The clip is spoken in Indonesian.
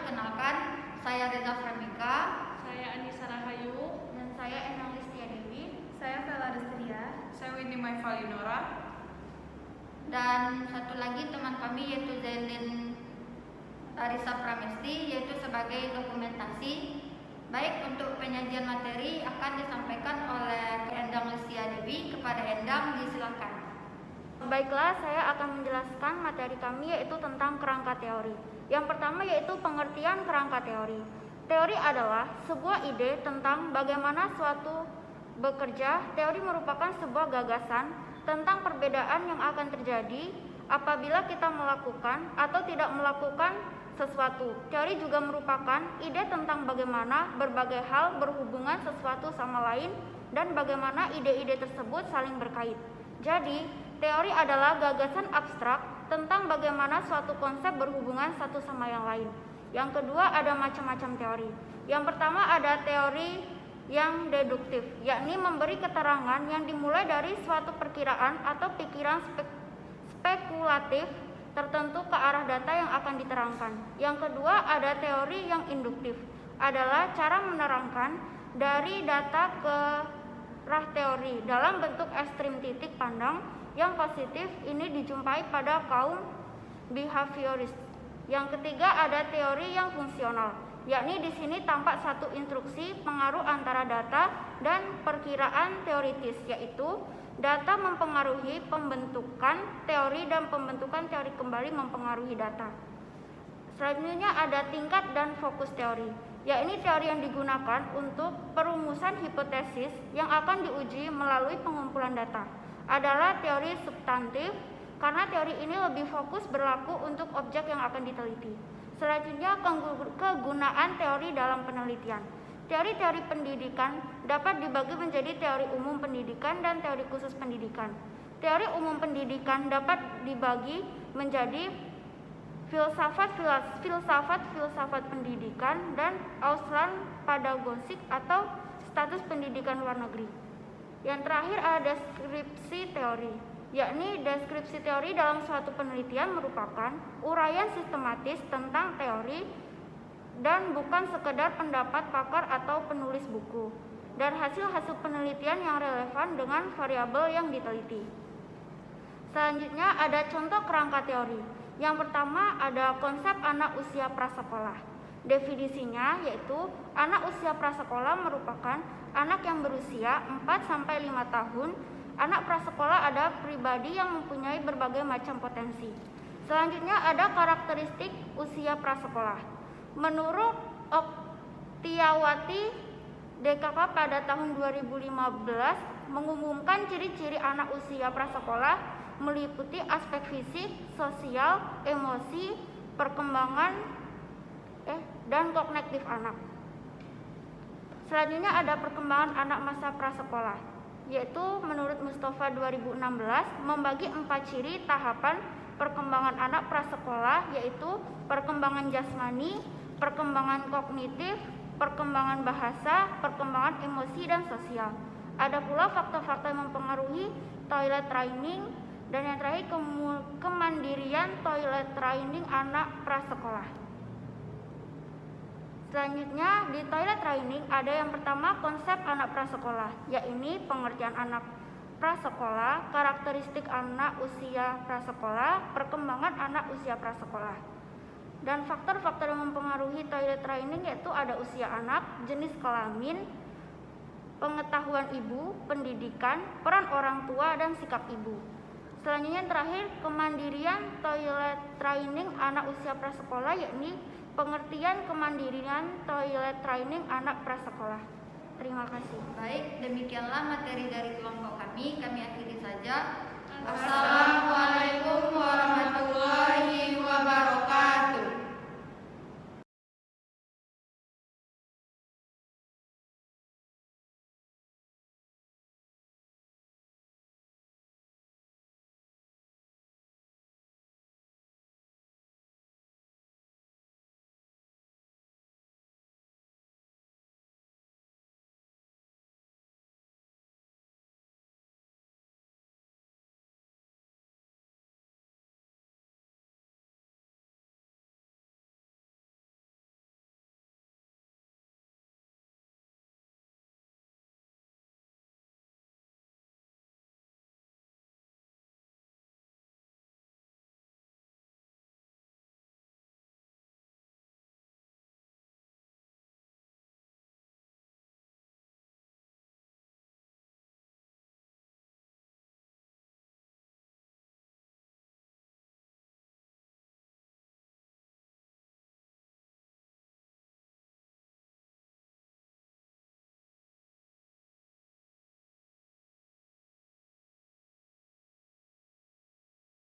perkenalkan, saya Reza Framika, Saya Anissa Rahayu, dan saya Endang Listia Dewi, Saya Vela Destria. Saya Winnie Maivalinora. dan satu lagi teman kami yaitu Zailin Arisa Pramesti, yaitu sebagai dokumentasi. Baik, untuk penyajian materi akan disampaikan oleh Endang Listia Dewi. Kepada Endang, disilakan. Baiklah, saya akan menjelaskan materi kami yaitu tentang kerangka teori. Yang pertama yaitu pengertian kerangka teori. Teori adalah sebuah ide tentang bagaimana suatu bekerja. Teori merupakan sebuah gagasan tentang perbedaan yang akan terjadi apabila kita melakukan atau tidak melakukan sesuatu. Teori juga merupakan ide tentang bagaimana berbagai hal berhubungan sesuatu sama lain dan bagaimana ide-ide tersebut saling berkait. Jadi, teori adalah gagasan abstrak tentang bagaimana suatu konsep berhubungan satu sama yang lain. Yang kedua, ada macam-macam teori. Yang pertama ada teori yang deduktif, yakni memberi keterangan yang dimulai dari suatu perkiraan atau pikiran spekulatif tertentu ke arah data yang akan diterangkan. Yang kedua ada teori yang induktif, adalah cara menerangkan dari data ke arah teori dalam bentuk ekstrim titik pandang yang positif. Ini dijumpai pada kaum behavioris. Yang ketiga ada teori yang fungsional, yakni di sini tampak satu instruksi pengaruh antara data dan perkiraan teoritis, yaitu data mempengaruhi pembentukan teori dan pembentukan teori kembali mempengaruhi data. Selanjutnya ada tingkat dan fokus teori, yakni teori yang digunakan untuk perumusan hipotesis yang akan diuji melalui pengumpulan data. Adalah teori substantif, karena teori ini lebih fokus berlaku untuk objek yang akan diteliti. Selanjutnya kegunaan teori dalam penelitian. Teori-teori pendidikan dapat dibagi menjadi teori umum pendidikan dan teori khusus pendidikan. Teori umum pendidikan dapat dibagi menjadi filsafat pendidikan dan Auslan pedagogik atau status pendidikan luar negeri. Yang terakhir ada deskripsi teori, yakni deskripsi teori dalam suatu penelitian merupakan uraian sistematis tentang teori dan bukan sekedar pendapat pakar atau penulis buku, dan hasil-hasil penelitian yang relevan dengan variabel yang diteliti. Selanjutnya ada contoh kerangka teori. Yang pertama ada konsep anak usia prasekolah. Definisinya yaitu anak usia prasekolah merupakan anak yang berusia 4-5 tahun. Anak prasekolah ada pribadi yang mempunyai berbagai macam potensi. Selanjutnya ada karakteristik usia prasekolah. Menurut Oktiawati DKK pada tahun 2015 mengumumkan ciri-ciri anak usia prasekolah meliputi aspek fisik, sosial, emosi, perkembangan dan kognitif anak. Selanjutnya ada perkembangan anak masa prasekolah, yaitu menurut Mustafa 2016 membagi 4 ciri tahapan perkembangan anak prasekolah, yaitu perkembangan jasmani, perkembangan kognitif, perkembangan bahasa, perkembangan emosi dan sosial. Ada pula faktor-faktor yang mempengaruhi toilet training, dan yang terakhir kemandirian toilet training anak prasekolah. Selanjutnya di toilet training ada yang pertama konsep anak prasekolah, yakni pengertian anak prasekolah, karakteristik anak usia prasekolah, perkembangan anak usia prasekolah. Dan faktor-faktor yang mempengaruhi toilet training yaitu ada usia anak, jenis kelamin, pengetahuan ibu, pendidikan, peran orang tua, dan sikap ibu. Selanjutnya terakhir kemandirian toilet training anak usia prasekolah, yakni pengertian kemandirian toilet training anak prasekolah. Terima kasih. Baik, demikianlah materi dari kelompok kami. Kami akhiri saja. Assalamualaikum warahmatullahi wabarakatuh.